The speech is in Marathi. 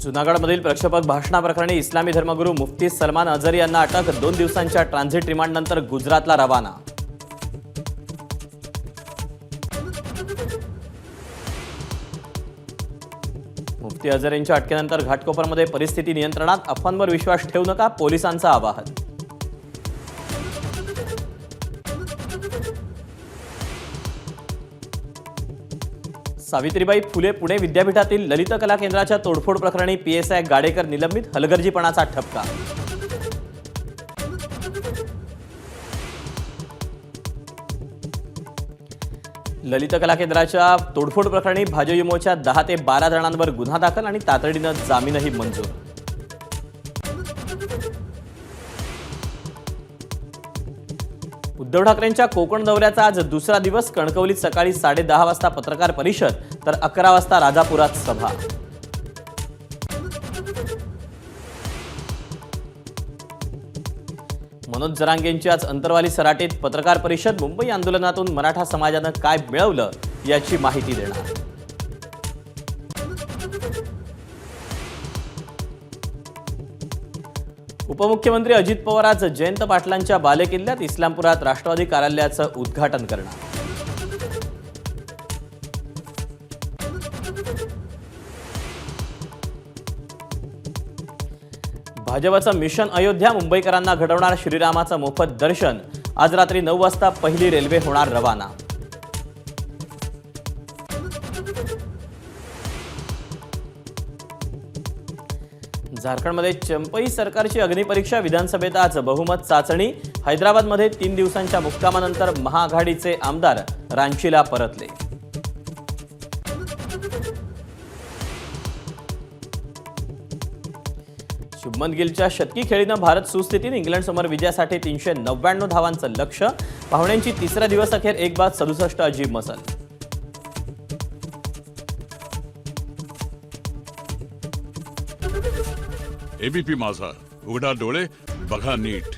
जुनागडमधील प्रक्षोभक भाषणाप्रकरणी इस्लामी धर्मगुरू मुफ्ती सलमान अझहरी यांना अटक। 2 दिवसांच्या ट्रान्झिट रिमांडनंतर गुजरातला रवाना। मुफ्ती अझहरींच्या अटकेनंतर घाटकोपरमध्ये परिस्थिती नियंत्रणात। अफवांवर विश्वास ठेवू नका, पोलिसांचं आवाहन। सावित्रीबाई फुले पुणे विद्यापीठातील ललित कला केंद्राच्या तोडफोड प्रकरणी पीएसआय गाडेकर निलंबित। हलगर्जीपणाचा ठपका। ललित कला केंद्राच्या तोडफोड प्रकरणी भाजयुमोच्या 10 ते 12 जणांवर गुन्हा दाखल आणि तातडीनं जामीनही मंजूर। उद्धव ठाकरेंच्या कोकण दौऱ्याचा आज दुसरा दिवस। कणकवलीत सकाळी 10:30 वाजता पत्रकार परिषद तर 11 वाजता राजापुरात सभा। मनोज जरांगेंची आज अंतरवाली सराटीत पत्रकार परिषद। मुंबई आंदोलनातून मराठा समाजानं काय मिळवलं याची माहिती देणार। उपमुख्यमंत्री अजित पवार आज जयंत पाटलांच्या बालेकिल्ल्यात इस्लामपुरात राष्ट्रवादी कार्यालयाचं उद्घाटन करणार। भाजपचं मिशन अयोध्या। मुंबईकरांना घडवणार श्रीरामाचं मोफत दर्शन। आज रात्री 9 वाजता पहिली रेल्वे होणार रवाना। झारखंडमध्ये चंपई सरकारची अग्निपरीक्षा। विधानसभेत आज बहुमत चाचणी। हैदराबादमध्ये 3 दिवसांच्या मुक्कामानंतर महाआघाडीचे आमदार रांचीला परतले। शुभमन गिलच्या शतकी खेळीनं भारत सुस्थितीत। इंग्लंडसमोर विजयासाठी 399 धावांचं लक्ष्य। पाहुण्यांची तिसऱ्या दिवस अखेर एक बाद 67 अजीब मसल। एबीपी माझा, उघडा डोळे बघा नीट।